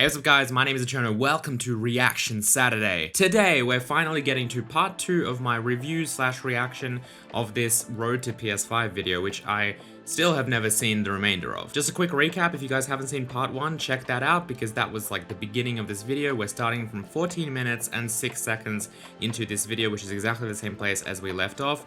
Hey, what's up guys, my name is Eterno, welcome to Reaction Saturday. Today, we're finally getting to part 2 of my review/reaction of this Road to PS5 video, which I still have never seen the remainder of. Just a quick recap, if you guys haven't seen part 1, check that out, because that was like the beginning of this video. We're starting from 14 minutes and 6 seconds into this video, which is exactly the same place as we left off.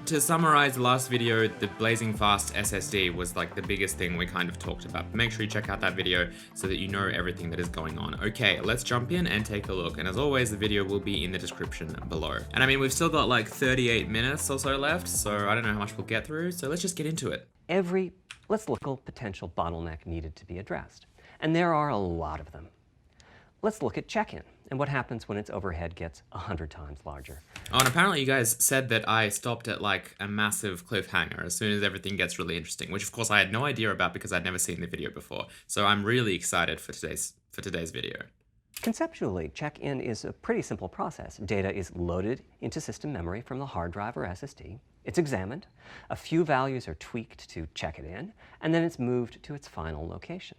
To summarize the last video, the blazing fast SSD was like the biggest thing we kind of talked about. Make sure you check out that video so that you know everything that is going on. Okay, let's jump in and take a look. And as always, the video will be in the description below. And I mean, we've still got like 38 minutes or so left, so I don't know how much we'll get through, so let's just get into it. Every local potential bottleneck needed to be addressed, and there are a lot of them. Let's look at check-in and what happens when its overhead gets 100 times larger. Oh, and apparently you guys said that I stopped at like a massive cliffhanger as soon as everything gets really interesting, which of course I had no idea about because I'd never seen the video before. So I'm really excited for today's video. Conceptually, check-in is a pretty simple process. Data is loaded into system memory from the hard drive or SSD. It's examined, a few values are tweaked to check it in, and then it's moved to its final location.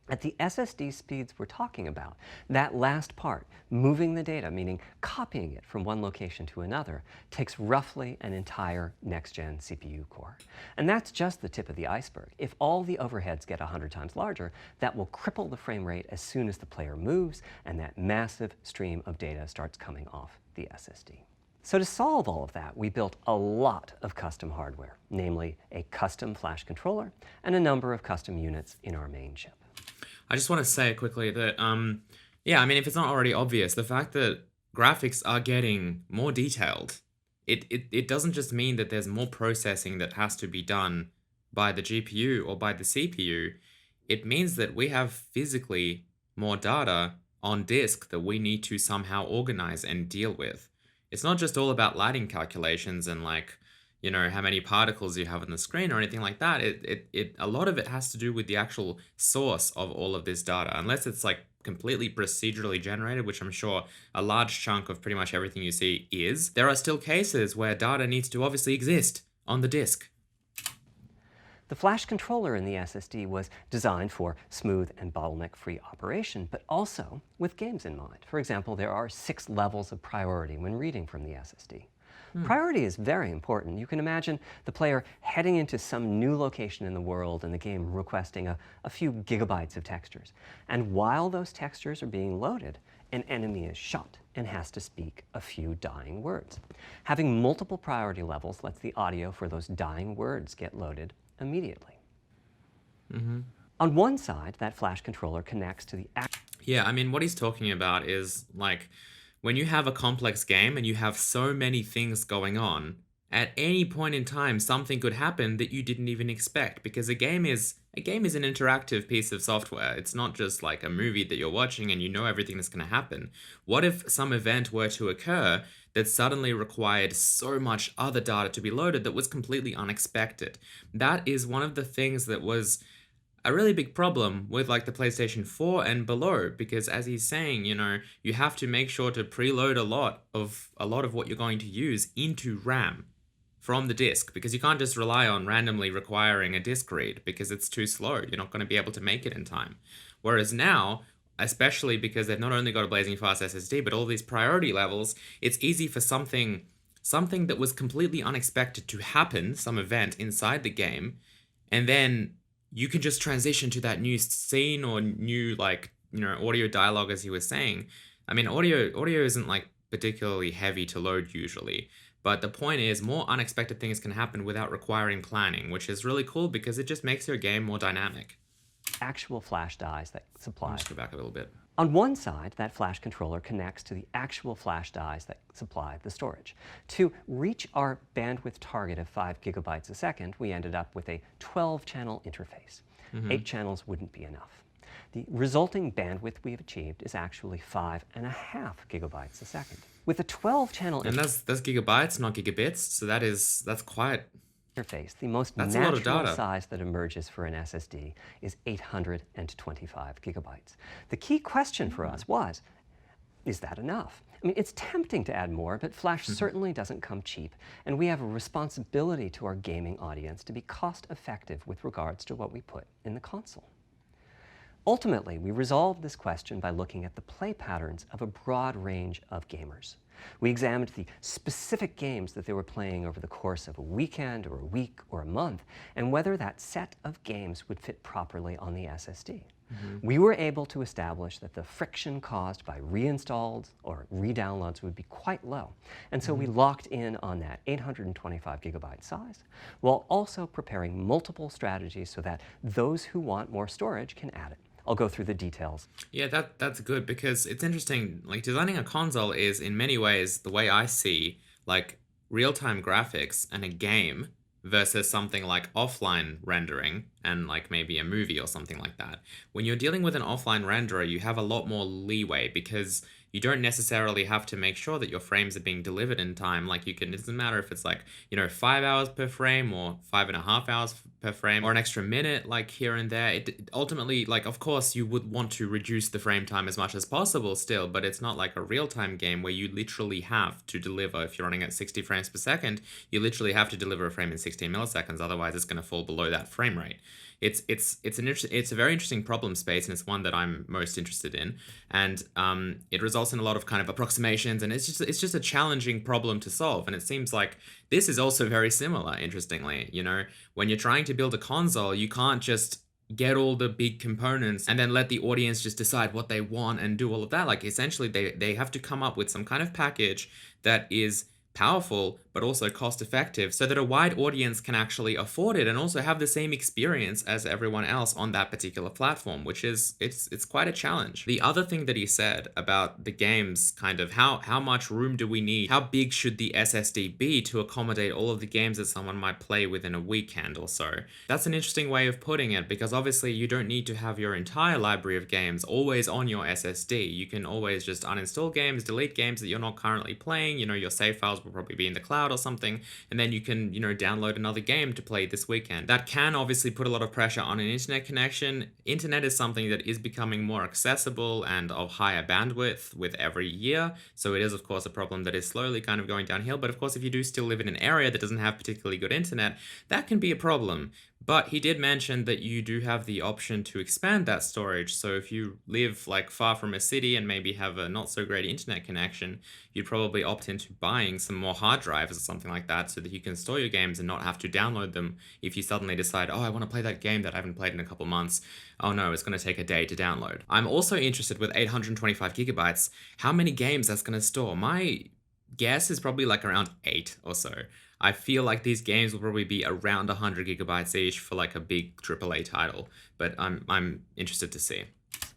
At the SSD speeds we're talking about, that last part, moving the data, meaning copying it from one location to another, takes roughly an entire next-gen CPU core. And that's just the tip of the iceberg. If all the overheads get 100 times larger, that will cripple the frame rate as soon as the player moves, and that massive stream of data starts coming off the SSD. So to solve all of that, we built a lot of custom hardware, namely a custom flash controller and a number of custom units in our main chip. I just want to say quickly that, yeah, I mean, if it's not already obvious, the fact that graphics are getting more detailed, it doesn't just mean that there's more processing that has to be done by the GPU or by the CPU. It means that we have physically more data on disk that we need to somehow organize and deal with. It's not just all about lighting calculations and like, you know, how many particles you have on the screen or anything like that. A lot of it has to do with the actual source of all of this data, unless it's like completely procedurally generated, which I'm sure a large chunk of pretty much everything you see is. There are still cases where data needs to obviously exist on the disk. The flash controller in the SSD was designed for smooth and bottleneck-free operation, but also with games in mind. For example, there are 6 levels of priority when reading from the SSD. Priority is very important. You can imagine the player heading into some new location in the world and the game requesting a few gigabytes of textures. And while those textures are being loaded, an enemy is shot and has to speak a few dying words. Having multiple priority levels lets the audio for those dying words get loaded immediately. On one side, that flash controller connects to the Yeah, I mean, what he's talking about is like, when you have a complex game and you have so many things going on, at any point in time, something could happen that you didn't even expect, because a game is an interactive piece of software. It's not just like a movie that you're watching and you know everything that's going to happen. What if some event were to occur that suddenly required so much other data to be loaded that was completely unexpected? That is one of the things that was a really big problem with like the PlayStation 4 and below, because as he's saying, you know, you have to make sure to preload a lot of what you're going to use into RAM from the disk, because you can't just rely on randomly requiring a disk read because it's too slow. You're not going to be able to make it in time. Whereas now, especially because they've not only got a blazing fast SSD, but all these priority levels, it's easy for something that was completely unexpected to happen, some event inside the game, and then you can just transition to that new scene or new, like, you know, audio dialogue, as he was saying. I mean, audio isn't like particularly heavy to load usually, but the point is more unexpected things can happen without requiring planning, which is really cool because it just makes your game more dynamic. actual flash dies that supply. Let's go back a little bit. On one side, that flash controller connects to the actual flash dies that supply the storage. To reach our bandwidth target of 5 gigabytes a second, we ended up with a 12-channel interface. 8 channels wouldn't be enough. The resulting bandwidth we've achieved is actually 5.5 gigabytes a second. With a 12-channel And that's gigabytes, not gigabits, so that's quite interface, the most That's a lot of natural data. size that emerges for an SSD is 825 gigabytes. The key question for us was, is that enough? I mean, it's tempting to add more, but Flash certainly doesn't come cheap, and we have a responsibility to our gaming audience to be cost-effective with regards to what we put in the console. Ultimately, we resolved this question by looking at the play patterns of a broad range of gamers. We examined the specific games that they were playing over the course of a weekend or a week or a month, and whether that set of games would fit properly on the SSD. We were able to establish that the friction caused by reinstalls or redownloads would be quite low. And so we locked in on that 825 gigabyte size, while also preparing multiple strategies so that those who want more storage can add it. I'll go through the details. Yeah, that's good because it's interesting. Like designing a console is in many ways the way I see like real-time graphics and a game versus something like offline rendering and like maybe a movie or something like that. When you're dealing with an offline renderer, you have a lot more leeway because you don't necessarily have to make sure that your frames are being delivered in time. Like you can, it doesn't matter if it's like, 5 hours per frame or 5.5 hours per frame or an extra minute, like here and there. It ultimately, like, of course, you would want to reduce the frame time as much as possible still, but it's not like a real time game where you literally have to deliver. If you're running at 60 frames per second, you literally have to deliver a frame in 16 milliseconds. Otherwise, it's going to fall below that frame rate. It's a very interesting problem space, and it's one that I'm most interested in. And it results in a lot of kind of approximations, and it's just a challenging problem to solve. And it seems like this is also very similar. Interestingly, when you're trying to build a console, you can't just get all the big components and then let the audience just decide what they want and do all of that. Like essentially, they have to come up with some kind of package that is powerful but also cost effective so that a wide audience can actually afford it and also have the same experience as everyone else on that particular platform, which is it's quite a challenge. The other thing that he said about the games, kind of how much room do we need, how big should the SSD be to accommodate all of the games that someone might play within a weekend or so, that's an interesting way of putting it, because obviously you don't need to have your entire library of games always on your SSD. You can always just uninstall games, delete games that you're not currently playing. Your save files will probably be in the cloud or something, and then you can, download another game to play this weekend. That can obviously put a lot of pressure on an internet connection. Internet is something that is becoming more accessible and of higher bandwidth with every year, so it is of course a problem that is slowly kind of going downhill. But of course, if you do still live in an area that doesn't have particularly good internet, that can be a problem. But he did mention that you do have the option to expand that storage. So if you live like far from a city and maybe have a not so great internet connection, you'd probably opt into buying some more hard drives or something like that so that you can store your games and not have to download them if you suddenly decide, oh, I want to play that game that I haven't played in a couple months. Oh no, it's going to take a day to download. I'm also interested with 825 gigabytes, how many games that's going to store. My guess is probably like around 8 or so. I feel like these games will probably be around 100 gigabytes each for like a big AAA title, but I'm interested to see.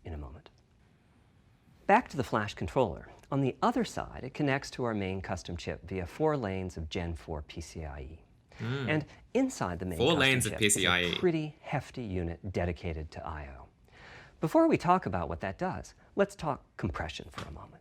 In a moment. Back to the flash controller. On the other side, it connects to our main custom chip via 4 lanes of Gen 4 PCIe. And inside the main 4 custom lanes of chip is a PCIe. pretty hefty unit dedicated to I/O. Before we talk about what that does, let's talk compression for a moment.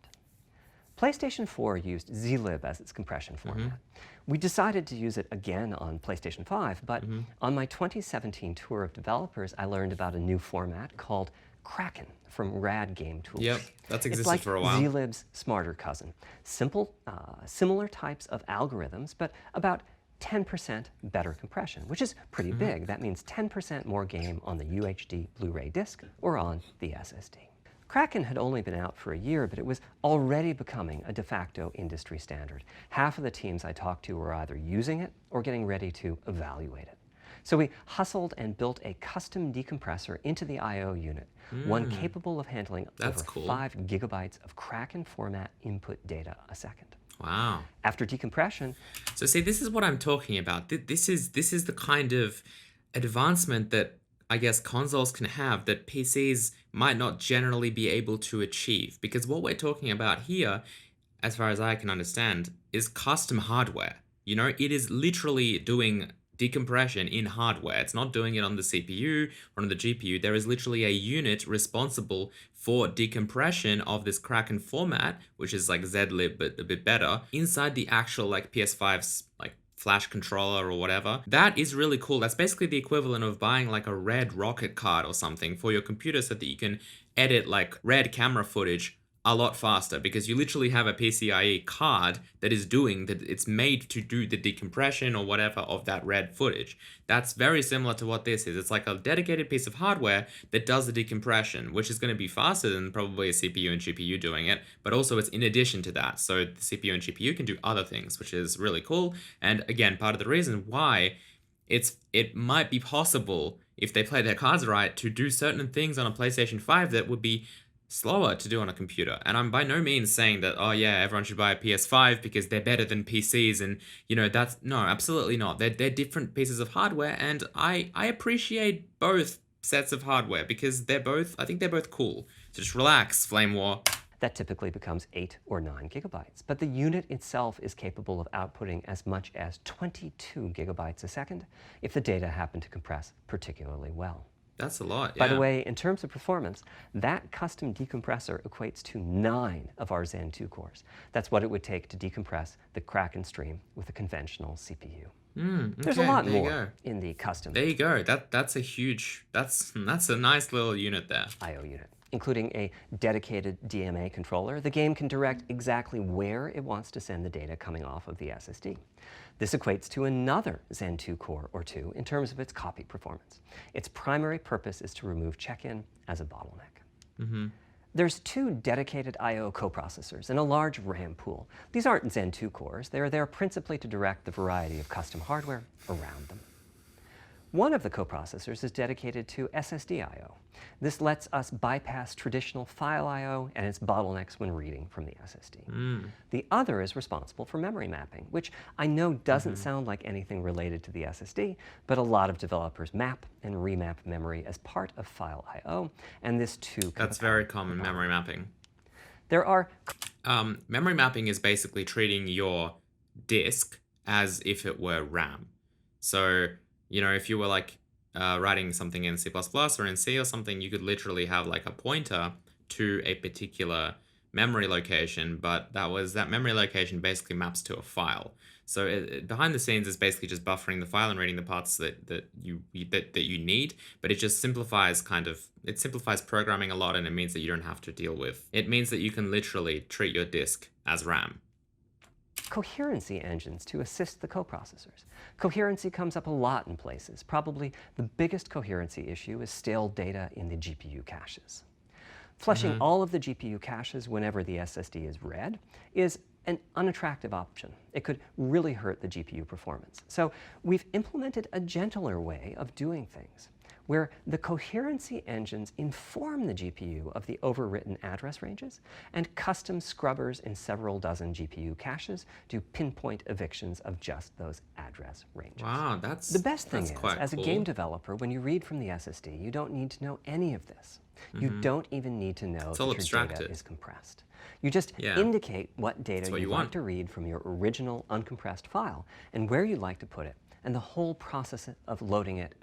PlayStation 4 used zlib as its compression format. We decided to use it again on PlayStation 5, but on my 2017 tour of developers, I learned about a new format called Kraken from Rad Game Tools. Yep, that's existed It's like for a while. zlib's smarter cousin. Simple, similar types of algorithms, but about 10% better compression, which is pretty big. That means 10% more game on the UHD Blu-ray disc or on the SSD. Kraken had only been out for a year, but it was already becoming a de facto industry standard. Half of the teams I talked to were either using it or getting ready to evaluate it. So we hustled and built a custom decompressor into the I/O unit, one capable of handling That's over cool. 5 gigabytes of Kraken format input data a second. Wow. After decompression, So see, this is what I'm talking about. This is the kind of advancement that I guess consoles can have that PCs might not generally be able to achieve. Because what we're talking about here, as far as I can understand, is custom hardware. It is literally doing decompression in hardware. It's not doing it on the CPU or on the GPU. There is literally a unit responsible for decompression of this Kraken format, which is like zlib but a bit better, inside the actual like PS5's like flash controller or whatever. That is really cool. That's basically the equivalent of buying like a red rocket card or something for your computer so that you can edit like red camera footage a lot faster because you literally have a PCIe card that is doing that. It's made to do the decompression or whatever of that red footage. That's very similar to what this is. It's like a dedicated piece of hardware that does the decompression, which is going to be faster than probably a CPU and GPU doing it, but also it's in addition to that. So the CPU and GPU can do other things, which is really cool. And again, part of the reason why it might be possible if they play their cards right to do certain things on a PlayStation 5 that would be slower to do on a computer. And I'm by no means saying that, oh yeah, everyone should buy a PS5 because they're better than PCs and that's no, absolutely not. They're different pieces of hardware, and I appreciate both sets of hardware because I think they're both cool. So just relax, Flame War. That typically becomes 8 or 9 gigabytes, but the unit itself is capable of outputting as much as 22 gigabytes a second if the data happen to compress particularly well. That's a lot, yeah. By the way, in terms of performance, that custom decompressor equates to 9 of our Zen 2 cores. That's what it would take to decompress the Kraken stream with a conventional CPU. There's a lot more in the custom. There you go. That's a nice little unit there. I/O unit. Including a dedicated DMA controller, the game can direct exactly where it wants to send the data coming off of the SSD. This equates to another Zen 2 core or two in terms of its copy performance. Its primary purpose is to remove check-in as a bottleneck. There's 2 dedicated I/O coprocessors and a large RAM pool. These aren't Zen 2 cores. They're there principally to direct the variety of custom hardware around them. One of the coprocessors is dedicated to SSD I/O. This lets us bypass traditional file I/O and its bottlenecks when reading from the SSD. The other is responsible for memory mapping, which I know doesn't sound like anything related to the SSD, but a lot of developers map and remap memory as part of file I/O, and this too. That's very common, memory mapping. There are memory mapping is basically treating your disk as if it were RAM. So if you were like writing something in C++ or in C or something, you could literally have like a pointer to a particular memory location, but that memory location basically maps to a file. So behind the scenes is basically just buffering the file and reading the parts that you need, but it just simplifies programming a lot, and it means that you don't have to deal with. It means that you can literally treat your disk as RAM. Coherency engines to assist the coprocessors. Coherency comes up a lot in places. Probably the biggest coherency issue is stale data in the GPU caches. Flushing all of the GPU caches whenever the SSD is read is an unattractive option. It could really hurt the GPU performance. So we've implemented a gentler way of doing things, where the coherency engines inform the GPU of the overwritten address ranges, and custom scrubbers in several dozen GPU caches do pinpoint evictions of just those address ranges. Wow, that's the best thing is, quite as a cool. game developer, when you read from the SSD, you don't need to know any of this. You don't even need to know that all your abstracted. data is compressed. You just indicate what data what you you want want. to read from your original uncompressed file and where you'd like to put it. And the whole process of loading it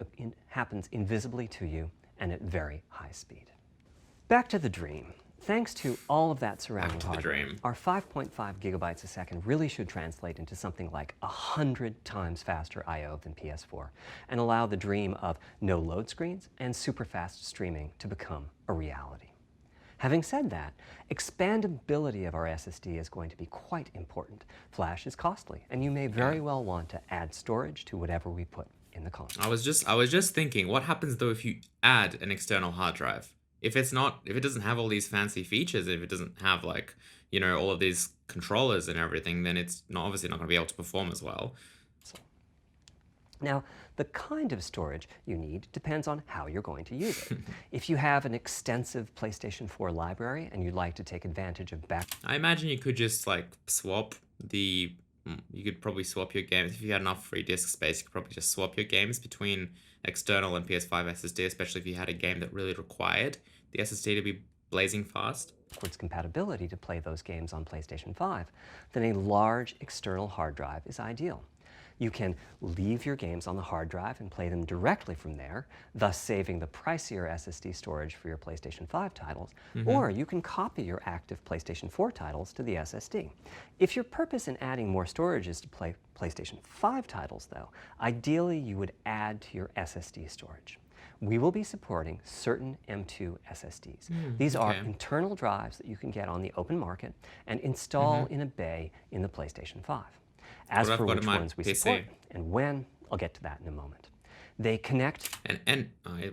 happens invisibly to you and at very high speed. Back to the dream. Thanks to all of that surrounding hardware, our 5.5 gigabytes a second really should translate into something like 100 times faster I/O than PS4 and allow the dream of no load screens and super fast streaming to become a reality. Having said that, expandability of our SSD is going to be quite important. Flash is costly, and you may very well want to add storage to whatever we put in the console. I was just thinking, what happens though if you add an external hard drive? If it doesn't have all these fancy features, if it doesn't have like, all of these controllers and everything, then it's obviously not going to be able to perform as well. Now, the kind of storage you need depends on how you're going to use it. If you have an extensive PlayStation 4 library and you'd like to take advantage of I imagine you could just like you could probably swap your games. If you had enough free disk space, you could probably just swap your games between external and PS5 SSD, especially if you had a game that really required the SSD to be blazing fast. backwards compatibility to play those games on PlayStation 5, then a large external hard drive is ideal. You can leave your games on the hard drive and play them directly from there, thus saving the pricier SSD storage for your PlayStation 5 titles, or you can copy your active PlayStation 4 titles to the SSD. If your purpose in adding more storage is to play PlayStation 5 titles, though, ideally you would add to your SSD storage. we will be supporting certain M2 SSDs. Hmm, These are okay. internal drives that you can get on the open market and install Mm-hmm. in a bay in the PlayStation 5. That's As what I've for got in which my ones we PC. support and when, I'll get to that in a moment. They connect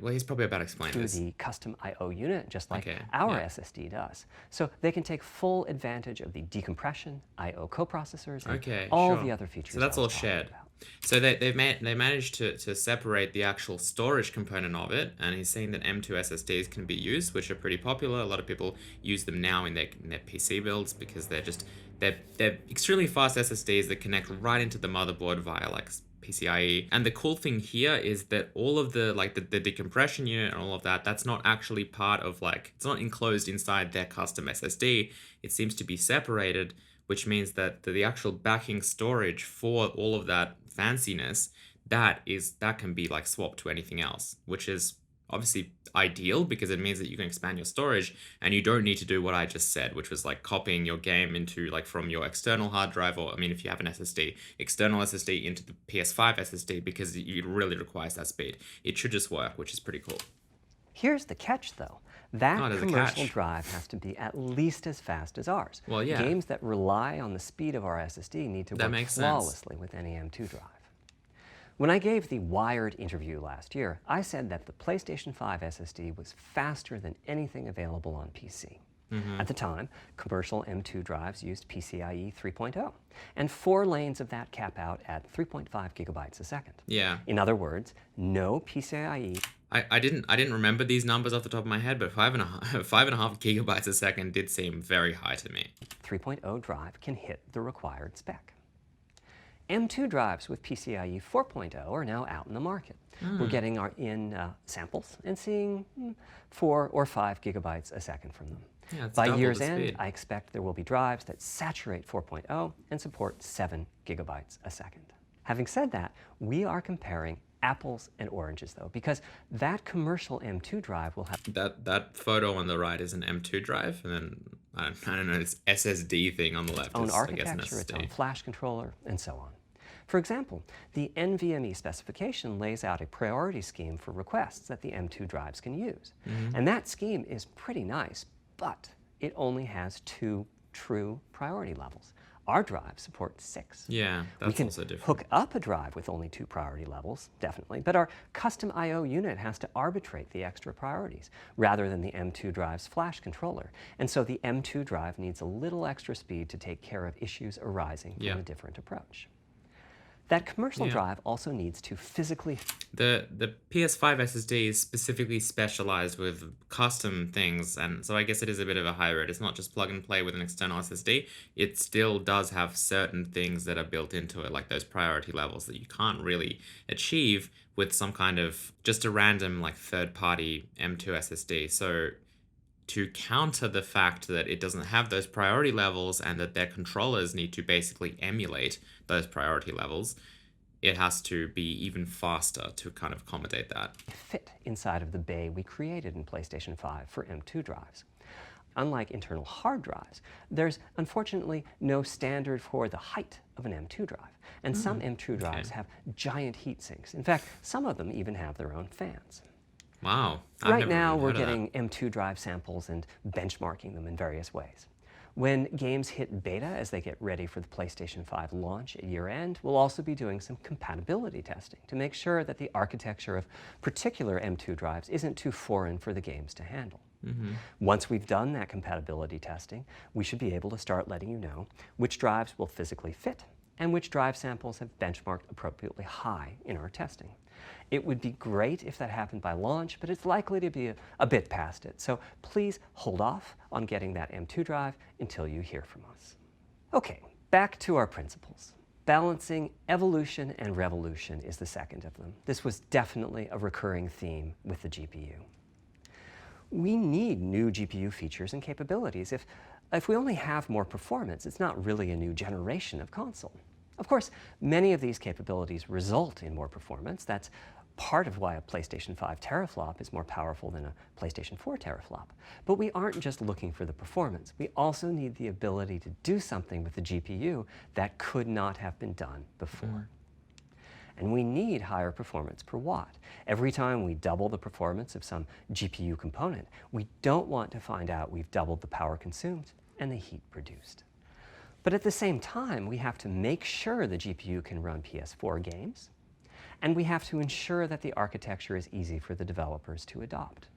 Well, he's probably about to explain to this. the custom I/O unit, just like Okay, our yeah. SSD does. So they can take full advantage of the decompression, I/O coprocessors, and Okay, all the sure. other So features I that's was all talking shared. about. So they managed to separate the actual storage component of it, and he's saying that M2 SSDs can be used, which are pretty popular. A lot of people use them now in their PC builds because they're extremely fast SSDs that connect right into the motherboard via like PCIe. And the cool thing here is that all of the decompression unit and all of that, that's not actually part of it's not enclosed inside their custom SSD. It seems to be separated, which means that the actual backing storage for all of that fanciness, that can be like swapped to anything else, which is obviously ideal because it means that you can expand your storage and you don't need to do what I just said, which was like copying your game into from your external hard drive, or I mean if you have an SSD, external SSD into the PS5 SSD, because it really requires that speed. It should just work, which is pretty cool. Here's the catch, though. Oh, That there's a commercial catch. drive has to be at least as fast as ours. Well, yeah, Games that rely on the speed of our SSD need to that work makes sense. flawlessly with any M2 drive. When I gave the Wired interview last year, I said that the PlayStation 5 SSD was faster than anything available on PC. At the time, commercial M2 drives used PCIe 3.0, and 4 lanes of that cap out at 3.5 gigabytes a second. Yeah. In other words, no PCIe I didn't remember these numbers off the top of my head, but 5.5 gigabytes a second did seem very high to me. 3.0 drive can hit the required spec. M2 drives with PCIe 4.0 are now out in the market. We're getting in samples and seeing 4 or 5 gigabytes a second from them. Yeah, it's By double year's the end, speed. I expect there will be drives that saturate 4.0 and support 7 gigabytes a second. Having said that, we are comparing apples and oranges, though, because that commercial M2 drive will have That photo on the right is an M2 drive, and then I don't know, this SSD thing on the left its own is, I guess, an architecture, its own SSD. flash controller, and so on. For example, the NVMe specification lays out a priority scheme for requests that the M2 drives can use. And that scheme is pretty nice, but it only has 2 true priority levels. Our drive supports 6. Yeah, We that's can also different. hook up a drive with only 2 priority levels, definitely, but our custom I/O unit has to arbitrate the extra priorities rather than the M2 drive's flash controller. And so the M2 drive needs a little extra speed to take care of issues arising from Yeah. a different approach. That commercial Yeah. drive also needs to physically The PS5 SSD is specifically specialized with custom things, and so I guess it is a bit of a hybrid. It's not just plug and play with an external SSD. It still does have certain things that are built into it, like those priority levels that you can't really achieve with some kind of just a random third-party M2 SSD. So to counter the fact that it doesn't have those priority levels and that their controllers need to basically emulate those priority levels, it has to be even faster to kind of accommodate that. fit inside of the bay we created in PlayStation 5 for M2 drives. Unlike internal hard drives, there's unfortunately no standard for the height of an M2 drive, and some M2 drives have giant heat sinks. In fact, some of them even have their own fans. Wow. I've Right never now, even we're heard of that. getting M2 drive samples and benchmarking them in various ways. When games hit beta as they get ready for the PlayStation 5 launch at year end, we'll also be doing some compatibility testing to make sure that the architecture of particular M2 drives isn't too foreign for the games to handle. Once we've done that compatibility testing, we should be able to start letting you know which drives will physically fit and which drive samples have benchmarked appropriately high in our testing. It would be great if that happened by launch, but it's likely to be a bit past it. So please hold off on getting that M2 drive until you hear from us. Okay, back to our principles. Balancing evolution and revolution is the second of them. This was definitely a recurring theme with the GPU. We need new GPU features and capabilities. If we only have more performance, it's not really a new generation of console. Of course, many of these capabilities result in more performance. That's part of why a PlayStation 5 teraflop is more powerful than a PlayStation 4 teraflop. But we aren't just looking for the performance. We also need the ability to do something with the GPU that could not have been done before. and we need higher performance per watt. Every time we double the performance of some GPU component, we don't want to find out we've doubled the power consumed and the heat produced. But at the same time, we have to make sure the GPU can run PS4 games, and we have to ensure that the architecture is easy for the developers to adopt.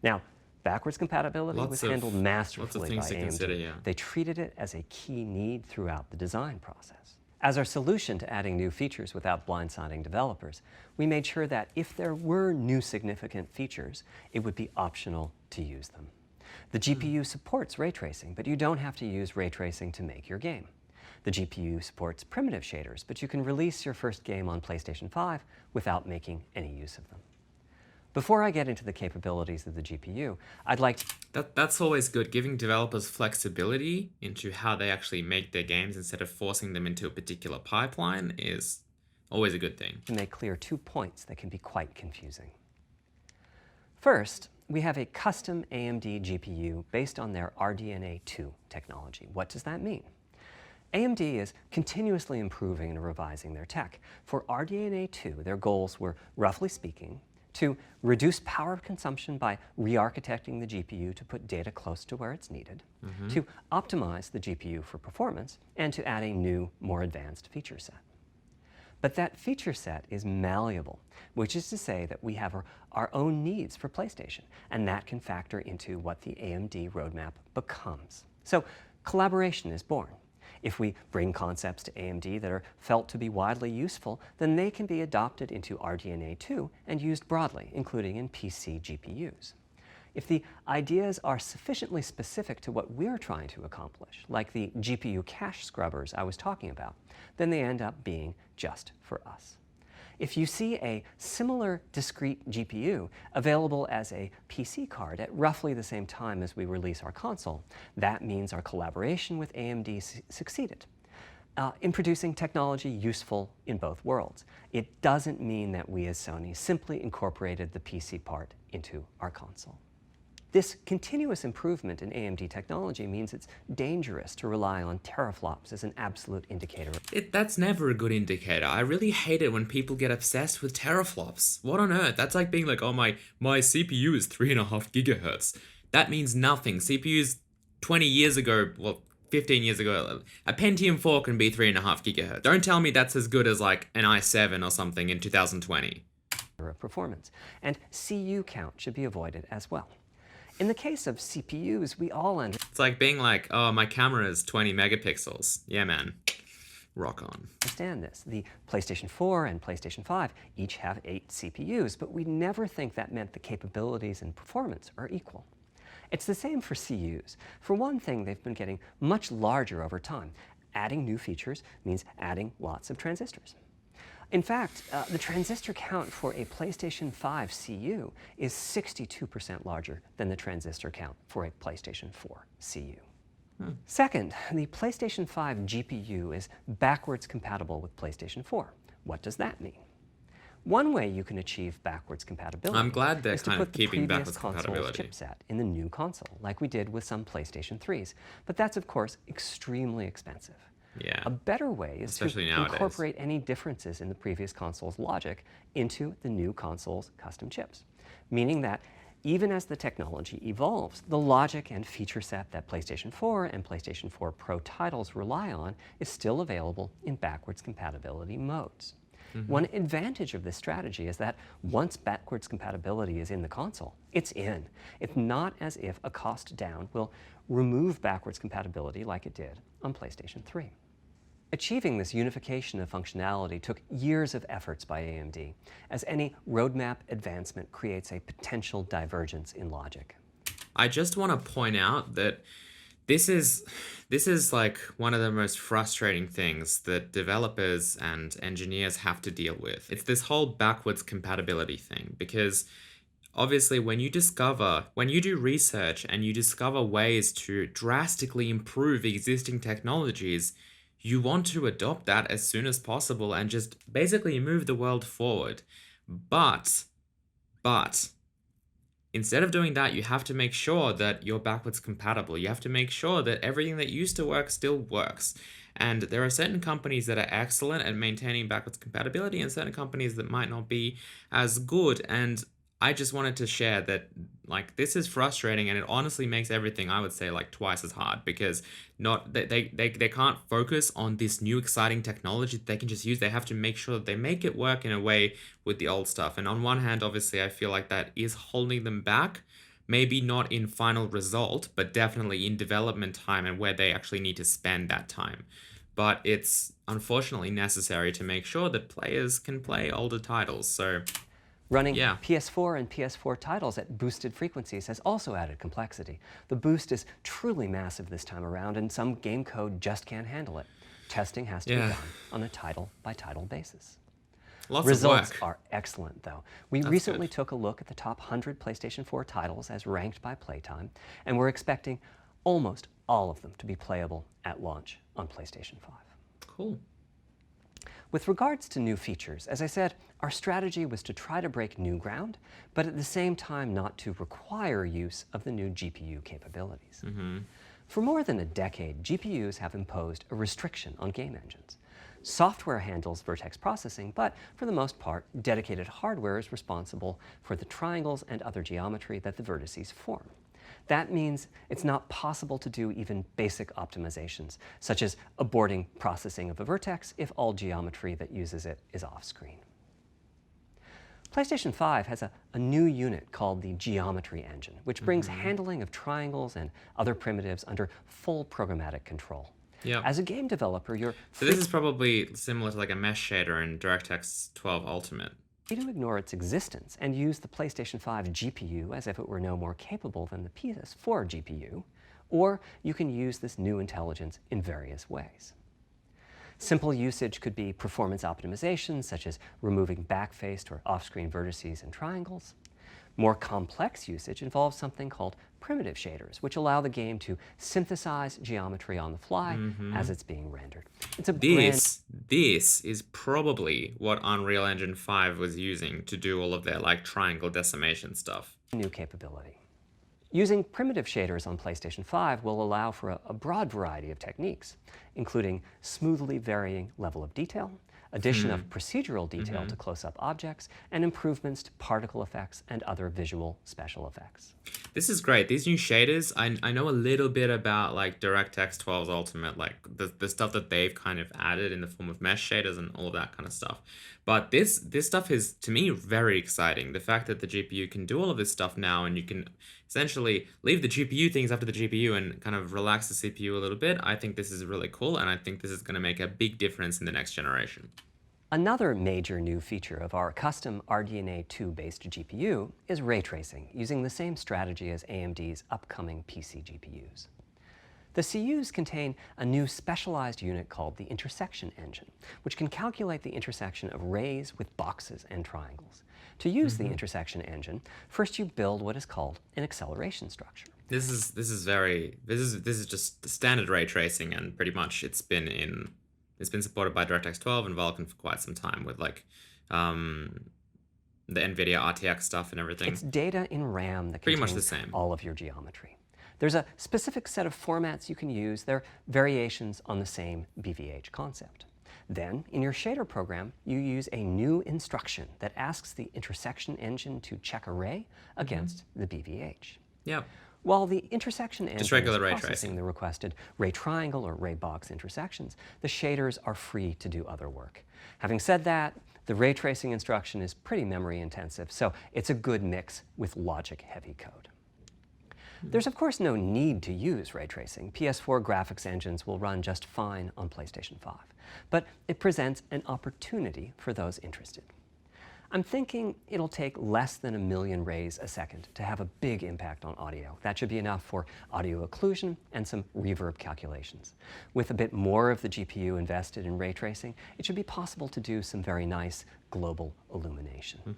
Now, backwards compatibility was handled masterfully by things to AMD. consider, yeah. They treated it as a key need throughout the design process. As our solution to adding new features without blindsiding developers, we made sure that if there were new significant features, it would be optional to use them. The GPU supports ray tracing, but you don't have to use ray tracing to make your game. The GPU supports primitive shaders, but you can release your first game on PlayStation 5 without making any use of them. Before I get into the capabilities of the GPU, I'd like That's always good. Giving developers flexibility into how they actually make their games instead of forcing them into a particular pipeline is always a good thing. to make clear 2 points that can be quite confusing. First, we have a custom AMD GPU based on their RDNA 2 technology. What does that mean? AMD is continuously improving and revising their tech. For RDNA 2, their goals were, roughly speaking, to reduce power consumption by re-architecting the GPU to put data close to where it's needed, to optimize the GPU for performance, and to add a new, more advanced feature set. But that feature set is malleable, which is to say that we have our own needs for PlayStation, and that can factor into what the AMD roadmap becomes. So collaboration is born. If we bring concepts to AMD that are felt to be widely useful, then they can be adopted into RDNA 2 and used broadly, including in PC GPUs. If the ideas are sufficiently specific to what we're trying to accomplish, like the GPU cache scrubbers I was talking about, then they end up being just for us. If you see a similar discrete GPU available as a PC card at roughly the same time as we release our console, that means our collaboration with AMD succeeded in producing technology useful in both worlds. It doesn't mean that we as Sony simply incorporated the PC part into our console. This continuous improvement in AMD technology means it's dangerous to rely on teraflops as an absolute indicator. That's never a good indicator. I really hate it when people get obsessed with teraflops. What on earth? That's like being like, oh, my CPU is 3.5 gigahertz. That means nothing. CPUs 20 years ago, well, 15 years ago, a Pentium 4 can be 3.5 gigahertz. Don't tell me that's as good as like an i7 or something in 2020. Of performance. And CU count should be avoided as well. In the case of CPUs, we all It's like being like, oh, my camera is 20 megapixels. Yeah, man. Rock on. understand this. The PlayStation 4 and PlayStation 5 each have 8 CPUs, but we never think that meant the capabilities and performance are equal. It's the same for CUs. For one thing, they've been getting much larger over time. Adding new features means adding lots of transistors. In fact, the transistor count for a PlayStation 5 CU is 62% larger than the transistor count for a PlayStation 4 CU. Second, the PlayStation 5 GPU is backwards compatible with PlayStation 4. What does that mean? One way you can achieve backwards compatibility I'm glad they're is to kind put of the keeping previous backwards console's compatibility. chipset in the new console, like we did with some PlayStation 3s. But that's, of course, extremely expensive. Yeah. A better way is Especially to nowadays. incorporate any differences in the previous console's logic into the new console's custom chips, meaning that even as the technology evolves, the logic and feature set that PlayStation 4 and PlayStation 4 Pro titles rely on is still available in backwards compatibility modes. One advantage of this strategy is that once backwards compatibility is in the console, it's in. It's not as if a cost down will remove backwards compatibility like it did on PlayStation 3. Achieving this unification of functionality took years of efforts by AMD, as any roadmap advancement creates a potential divergence in logic. I just want to point out that this is like one of the most frustrating things that developers and engineers have to deal with. It's this whole backwards compatibility thing, because obviously when you do research and you discover ways to drastically improve existing technologies, you want to adopt that as soon as possible and just basically move the world forward. But instead of doing that, you have to make sure that you're backwards compatible. You have to make sure that everything that used to work still works. And there are certain companies that are excellent at maintaining backwards compatibility and certain companies that might not be as good. And I just wanted to share that like this is frustrating and it honestly makes everything I would say like twice as hard because not they can't focus on this new exciting technology that they can just use. They have to make sure that they make it work in a way with the old stuff. And on one hand, obviously I feel like that is holding them back. Maybe not in final result, but definitely in development time and where they actually need to spend that time. But it's unfortunately necessary to make sure that players can play older titles. So Running yeah. PS4 and PS4 titles at boosted frequencies has also added complexity. The boost is truly massive this time around, and some game code just can't handle it. Testing has to be Yeah. done on a title-by-title basis. Lots Results of work. are excellent, though. We That's recently good. took a look at the top 100 PlayStation 4 titles as ranked by playtime, and we're expecting almost all of them to be playable at launch on PlayStation 5. Cool. With regards to new features, as I said, our strategy was to try to break new ground, but at the same time not to require use of the new GPU capabilities. For more than a decade, GPUs have imposed a restriction on game engines. Software handles vertex processing, but for the most part, dedicated hardware is responsible for the triangles and other geometry that the vertices form. That means it's not possible to do even basic optimizations, such as aborting processing of a vertex if all geometry that uses it is off-screen. PlayStation 5 has a new unit called the Geometry Engine, which brings handling of triangles and other primitives under full programmatic control. Yep. As a game developer, you're So this is probably similar to like a mesh shader in DirectX 12 Ultimate. free to ignore its existence and use the PlayStation 5 GPU as if it were no more capable than the PS4 GPU, or you can use this new intelligence in various ways. Simple usage could be performance optimization, such as removing backfaced or off-screen vertices and triangles. More complex usage involves something called primitive shaders, which allow the game to synthesize geometry on the fly as it's being rendered. It's a This is probably what Unreal Engine 5 was using to do all of their like triangle decimation stuff. new capability. Using primitive shaders on PlayStation 5 will allow for a broad variety of techniques, including smoothly varying level of detail, addition of procedural detail to close-up objects, and improvements to particle effects and other visual special effects. This is great. These new shaders, I know a little bit about like DirectX 12's Ultimate, like the stuff that they've kind of added in the form of mesh shaders and all of that kind of stuff. But this stuff is, to me, very exciting. The fact that the GPU can do all of this stuff now and you can essentially leave the GPU things up to the GPU and kind of relax the CPU a little bit, I think this is really cool, and I think this is going to make a big difference in the next generation. Another major new feature of our custom RDNA 2-based GPU is ray tracing, using the same strategy as AMD's upcoming PC GPUs. The CUs contain a new specialized unit called the intersection engine, which can calculate the intersection of rays with boxes and triangles. To use the intersection engine, first you build what is called an acceleration structure. This is just standard ray tracing, and pretty much it's been supported by DirectX 12 and Vulkan for quite some time with like the NVIDIA RTX stuff and everything. It's data in RAM that Pretty contains much the same. all of your geometry. There's a specific set of formats you can use. They're variations on the same BVH concept. Then, in your shader program, you use a new instruction that asks the intersection engine to check a ray against the BVH. Yep. While the intersection engine regular is ray processing tracing. the requested ray triangle or ray box intersections, the shaders are free to do other work. Having said that, the ray tracing instruction is pretty memory intensive, so it's a good mix with logic-heavy code. There's of course no need to use ray tracing. PS4 graphics engines will run just fine on PlayStation 5, but it presents an opportunity for those interested. I'm thinking it'll take less than 1 million rays a second to have a big impact on audio. That should be enough for audio occlusion and some reverb calculations. With a bit more of the GPU invested in ray tracing, it should be possible to do some very nice global illumination.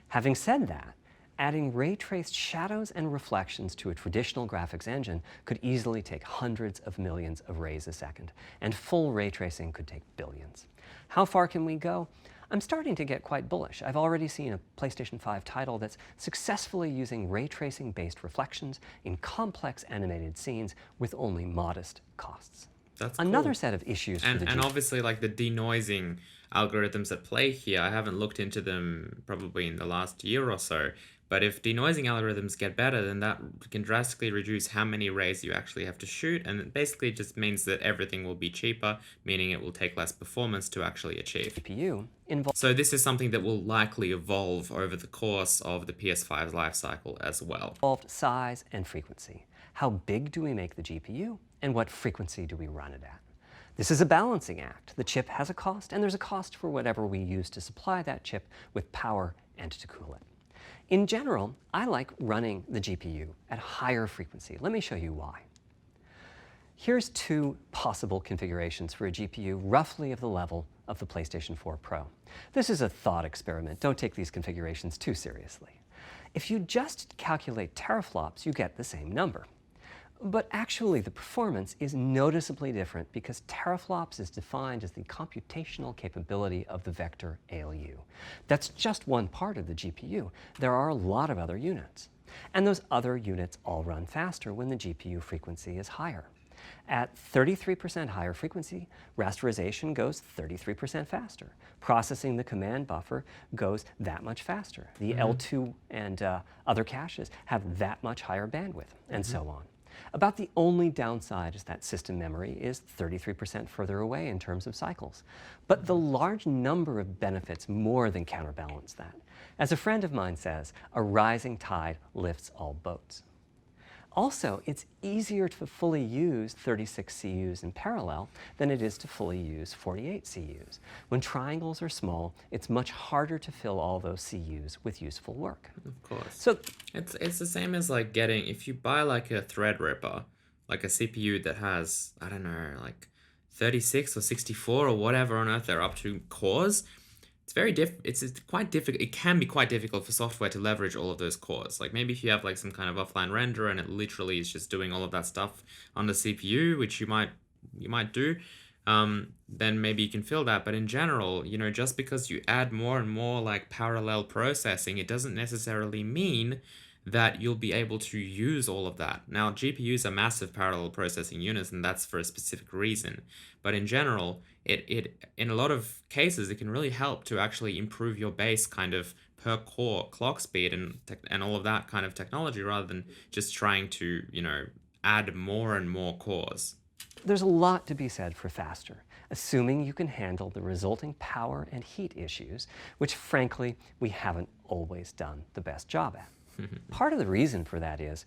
Having said that, adding ray-traced shadows and reflections to a traditional graphics engine could easily take hundreds of millions of rays a second, and full ray tracing could take billions. How far can we go? I'm starting to get quite bullish. I've already seen a PlayStation 5 title that's successfully using ray tracing-based reflections in complex animated scenes with only modest costs. That's Another cool. set of issues for the And obviously, like the denoising algorithms at play here, I haven't looked into them probably in the last year or so. But if denoising algorithms get better, then that can drastically reduce how many rays you actually have to shoot, and it basically just means that everything will be cheaper, meaning it will take less performance to actually achieve. GPU involves So this is something that will likely evolve over the course of the PS5's life cycle as well. size and frequency. How big do we make the GPU, and what frequency do we run it at? This is a balancing act. The chip has a cost, and there's a cost for whatever we use to supply that chip with power and to cool it. In general, I like running the GPU at higher frequency. Let me show you why. Here's two possible configurations for a GPU roughly of the level of the PlayStation 4 Pro. This is a thought experiment. Don't take these configurations too seriously. If you just calculate teraflops, you get the same number. But actually, the performance is noticeably different because teraflops is defined as the computational capability of the vector ALU. That's just one part of the GPU. There are a lot of other units. And those other units all run faster when the GPU frequency is higher. At 33% higher frequency, rasterization goes 33% faster. Processing the command buffer goes that much faster. The L2 and other caches have that much higher bandwidth, and so on. About the only downside is that system memory is 33% further away in terms of cycles. But the large number of benefits more than counterbalance that. As a friend of mine says, a rising tide lifts all boats. Also, it's easier to fully use 36 CUs in parallel than it is to fully use 48 CUs. When triangles are small, it's much harder to fill all those CUs with useful work. Of course. So It's the same as like getting, if you buy like a Threadripper, like a CPU that has, I don't know, like 36 or 64 or whatever on earth they're up to cores, it's quite difficult. It can be quite difficult for software to leverage all of those cores. Like maybe if you have like some kind of offline renderer and it literally is just doing all of that stuff on the CPU, which you might do, then maybe you can fill that. But in general, you know, just because you add more and more like parallel processing, it doesn't necessarily mean that you'll be able to use all of that. Now, GPUs are massive parallel processing units, and that's for a specific reason. But in general, it in a lot of cases, it can really help to actually improve your base kind of per core clock speed and all of that kind of technology, rather than just trying to, you know, add more and more cores. there's a lot to be said for faster, assuming you can handle the resulting power and heat issues, which frankly, we haven't always done the best job at. Part of the reason for that is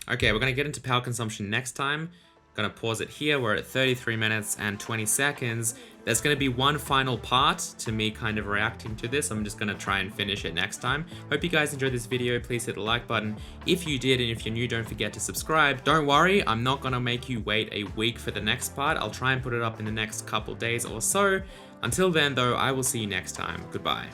Okay, we're going to get into power consumption next time. Going to pause it here. We're at 33 minutes and 20 seconds. There's going to be one final part to me kind of reacting to this. I'm just going to try and finish it next time. Hope you guys enjoyed this video. Please hit the like button if you did, and if you're new, don't forget to subscribe. Don't worry, I'm not going to make you wait a week for the next part. I'll try and put it up in the next couple days or so. Until then, though, I will see you next time. Goodbye.